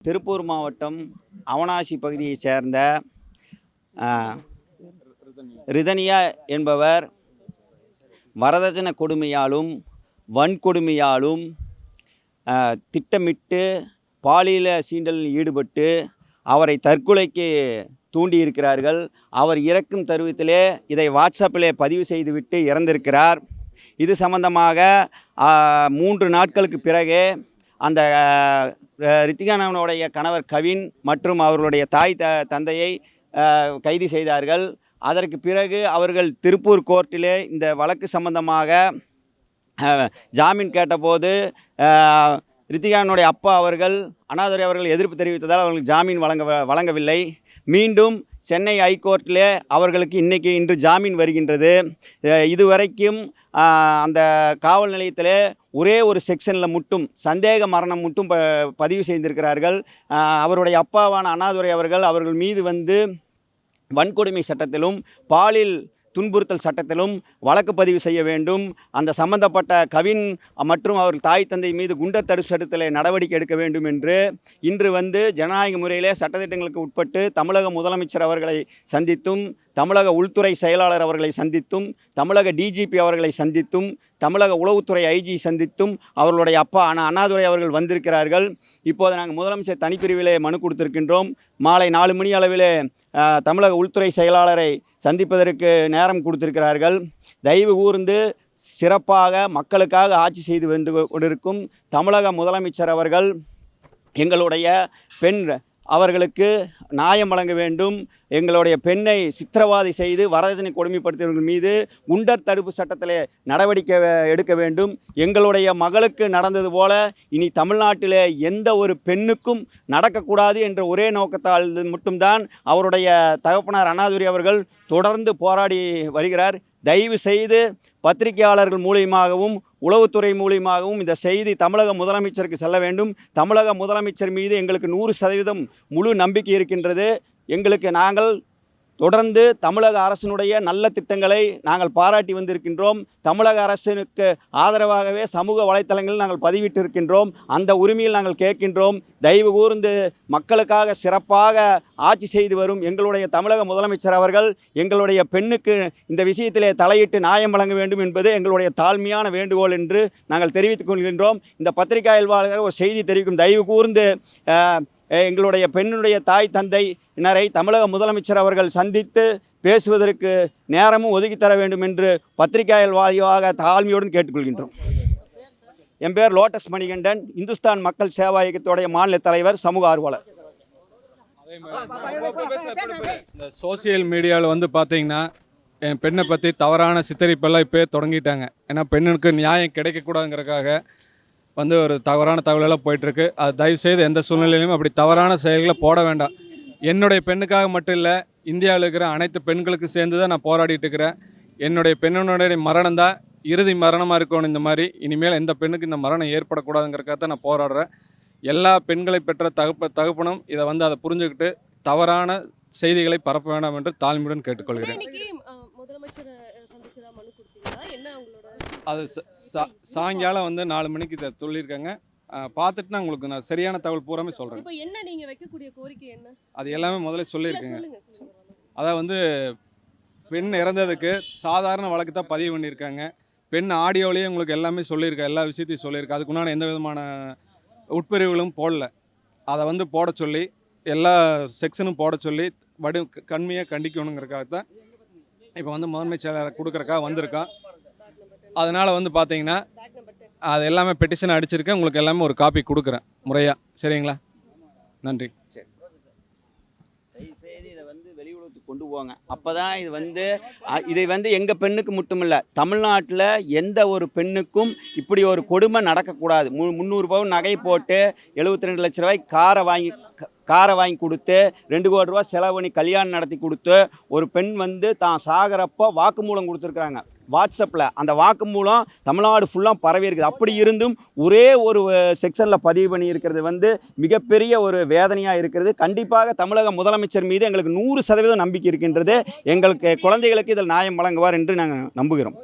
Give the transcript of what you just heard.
திருப்பூர் மாவட்டம் அவனாசி பகுதியைச் சேர்ந்த ரிதனியா என்பவர் வரதட்சணை கொடுமையாலும் வன்கொடுமையாலும் திட்டமிட்டு பாலியல் சீண்டலில் ஈடுபட்டு அவரை தற்கொலைக்கு தூண்டியிருக்கிறார்கள். அவர் இறக்கும் தருவத்திலே இதை வாட்ஸ்அப்பிலே பதிவு செய்துவிட்டு இறந்திருக்கிறார். இது சம்பந்தமாக 3 நாட்களுக்கு பிறகு அந்த ரித்திகானவனுடைய கணவர் கவின் மற்றும் அவர்களுடைய தாய் தந்தையை கைது செய்தார்கள். அதற்கு பிறகு அவர்கள் திருப்பூர் கோர்ட்டிலே இந்த வழக்கு சம்பந்தமாக ஜாமீன் கேட்டபோது ரித்திகானனுடைய அப்பா அவர்கள் அண்ணாதுரை அவர்கள் எதிர்ப்பு தெரிவித்ததால் அவர்களுக்கு ஜாமீன் வழங்கவில்லை. மீண்டும் சென்னை ஹைகோர்ட்டிலே அவர்களுக்கு இன்று ஜாமீன் வருகின்றது. இதுவரைக்கும் அந்த காவல் நிலையத்தில் ஒரே ஒரு செக்ஷனில் மட்டும் சந்தேக மரணம் மட்டும் பதிவு செய்திருக்கிறார்கள். அவருடைய அப்பாவான அண்ணாதுரை அவர்கள் மீது வன்கொடுமை சட்டத்திலும் பாலியல் துன்புறுத்தல் சட்டத்திலும் வழக்கு பதிவு செய்ய வேண்டும். அந்த சம்பந்தப்பட்ட கவின் மற்றும் அவர் தாய் தந்தை மீது குண்டர் தடுப்பு சட்டத்தில் நடவடிக்கை எடுக்க வேண்டும் என்று இன்று ஜனநாயக முறையிலே சட்டத்திட்டங்களுக்கு உட்பட்டு தமிழக முதலமைச்சர் அவர்களை சந்தித்தும் தமிழக உள்துறை செயலாளர் அவர்களை சந்தித்தும் தமிழக டிஜிபி அவர்களை சந்தித்தும் தமிழக உளவுத்துறை ஐஜி சந்தித்தும் அவர்களுடைய அப்பா அண்ணாதுரை அவர்கள் வந்திருக்கிறார்கள். இப்போது நாங்கள் முதலமைச்சர் தனிப்பிரிவிலே மனு கொடுத்திருக்கின்றோம். மாலை 4 மணி அளவிலே தமிழக உள்துறை செயலாளரை சந்திப்பதற்கு நேரம் கொடுத்திருக்கிறார்கள். தயவு கூர்ந்து சிறப்பாக மக்களுக்காக ஆட்சி செய்து வந்து கொண்டிருக்கும் தமிழக முதலமைச்சர் அவர்கள் எங்களுடைய பெண் அவர்களுக்கு நியாயம் வழங்க வேண்டும். எங்களுடைய பெண்ணை சித்திரவதை செய்து வரதட்சணை கொடுமைப்படுத்தியவர்கள் மீது குண்டர் தடுப்பு சட்டத்திலே நடவடிக்கை எடுக்க வேண்டும். எங்களுடைய மகளுக்கு நடந்தது போல இனி தமிழ்நாட்டிலே எந்த ஒரு பெண்ணுக்கும் நடக்கக்கூடாது என்ற ஒரே நோக்கத்தால் மட்டும்தான் அவருடைய தகப்பனார் அண்ணாதுரை அவர்கள் தொடர்ந்து போராடி வருகிறார். தயவு செய்து பத்திரிகையாளர்கள் மூலியமாகவும் உளவுத்துறை மூலியமாகவும் இந்த செய்தி தமிழக முதலமைச்சருக்கு செல்ல வேண்டும். தமிழக முதலமைச்சர் மீது எங்களுக்கு 100% முழு நம்பிக்கை இருக்கின்றது. நாங்கள் தொடர்ந்து தமிழக அரசினுடைய நல்ல திட்டங்களை நாங்கள் பாராட்டி வந்திருக்கின்றோம். தமிழக அரசுக்கு ஆதரவாகவே சமூக வலைத்தளங்களில் நாங்கள் பதிவிட்டிருக்கின்றோம். அந்த உரிமையில் நாங்கள் கேட்கின்றோம். தயவு கூர்ந்து மக்களுக்காக சிறப்பாக ஆட்சி செய்து வரும் எங்களுடைய தமிழக முதலமைச்சர் அவர்கள் எங்களுடைய பெண்ணுக்கு இந்த விஷயத்திலே தலையிட்டு நியாயம் வழங்க வேண்டும் என்பது எங்களுடைய தாழ்மையான வேண்டுகோள் என்று நாங்கள் தெரிவித்துக் கொள்கின்றோம். இந்த பத்திரிகையாளர்கள் ஒரு செய்தி தெரிவிக்கும். தயவு கூர்ந்து எங்களுடைய பெண்ணுடைய தாய் தந்தையினரை தமிழக முதலமைச்சர் அவர்கள் சந்தித்து பேசுவதற்கு நேரமும் ஒதுக்கித்தர வேண்டும் என்று பத்திரிகையாளர் வாயிலாக தாழ்மையுடன் கேட்டுக்கொள்கின்றோம். என் பேர் லோட்டஸ் மணிகண்டன், இந்துஸ்தான் மக்கள் சேவா இயக்கத்துடைய மாநில தலைவர், சமூக ஆர்வலர். இந்த சோசியல் மீடியாவில் பார்த்தீங்கன்னா என் பெண்ணை பற்றி தவறான சித்தரிப்பெல்லாம் இப்போ தொடங்கிட்டாங்க. ஏன்னா பெண்ணுக்கு நியாயம் கிடைக்கக்கூடாதுங்கிறதுக்காக ஒரு தவறான தகவலெல்லாம் போயிட்டுருக்கு. அது தயவுசெய்து எந்த சூழ்நிலையிலும் அப்படி தவறான செயல்களை போட வேண்டாம். என்னுடைய பெண்ணுக்காக மட்டும் இல்லை, இந்தியாவில் இருக்கிற அனைத்து பெண்களுக்கு சேர்ந்து தான் நான் போராடிட்டு இருக்கிறேன். என்னுடைய பெண்ணுடைய மரணம் தான் இறுதி மரணமாக இருக்கணும். இந்த மாதிரி இனிமேல் எந்த பெண்ணுக்கு இந்த மரணம் ஏற்படக்கூடாதுங்கிறக்காக தான் நான் போராடுறேன். எல்லா பெண்களை பெற்ற தகப்பனும் இதை அதை புரிஞ்சுக்கிட்டு தவறான செய்திகளை பரப்ப வேண்டாம் என்று தாழ்மையுடன் கேட்டுக்கொள்கிறேன். அது சாயங்காலம் 4 மணிக்கு சொல்லியிருக்காங்க. பார்த்துட்டு நான் உங்களுக்கு சரியான தகவல் பூராமே சொல்கிறேன். இப்போ என்ன நீங்கள் வைக்கக்கூடிய கோரிக்கை என்ன? அது எல்லாமே முதல்ல சொல்லியிருக்கேங்க. அதான் பெண் இறந்ததுக்கு சாதாரண வழக்கு தான் பதிவு பண்ணியிருக்காங்க. பெண் ஆடியோலேயே உங்களுக்கு எல்லாமே சொல்லியிருக்கேன், எல்லா விஷயத்தையும் சொல்லியிருக்கேன். அதுக்குண்டான எந்த விதமான உட்பிரிவுகளும் போடல. அதை போட சொல்லி எல்லா செக்ஷனும் போட சொல்லி கண்மையாக கண்டிக்கணுங்கிறக்காக தான் இப்போ முதன்மை செயலாளர் கொடுக்குறக்காக வந்திருக்கான். அதனால் பார்த்தீங்கன்னா அது எல்லாமே பெட்டிஷன் அடிச்சிருக்கேன். உங்களுக்கு எல்லாமே ஒரு காப்பி கொடுக்குறேன் முறையாக. சரிங்களா? நன்றி. சரி, தயவுசெய்து இதை வெளியுறவுக்கு கொண்டு போவாங்க. அப்போ தான் இதை எங்கள் பெண்ணுக்கு மட்டும் இல்லை, தமிழ்நாட்டில் எந்த ஒரு பெண்ணுக்கும் இப்படி ஒரு கொடுமை நடக்கக்கூடாது. 300 பவுன் நகை போட்டு 72 லட்ச ரூபாய்க்கு காரை வாங்கி கொடுத்து 2 கோடி ரூபா செலவு பண்ணி கல்யாணம் நடத்தி கொடுத்து ஒரு பெண் தான் சாகிறப்போ வாக்குமூலம் கொடுத்துருக்குறாங்க வாட்ஸ்அப்பில். அந்த வாக்குமூலம் தமிழ்நாடு ஃபுல்லாக பரவி இருக்குது. அப்படி இருந்தும் ஒரே ஒரு செக்ஷனில் பதிவு பண்ணி இருக்கிறது மிகப்பெரிய ஒரு வேதனையாக இருக்கிறது. கண்டிப்பாக தமிழக முதலமைச்சர் மீது எங்களுக்கு 100% நம்பிக்கை இருக்கின்றது. எங்களுக்கு குழந்தைகளுக்கு இதில் நியாயம் வழங்குவார் என்று நாங்கள் நம்புகிறோம்.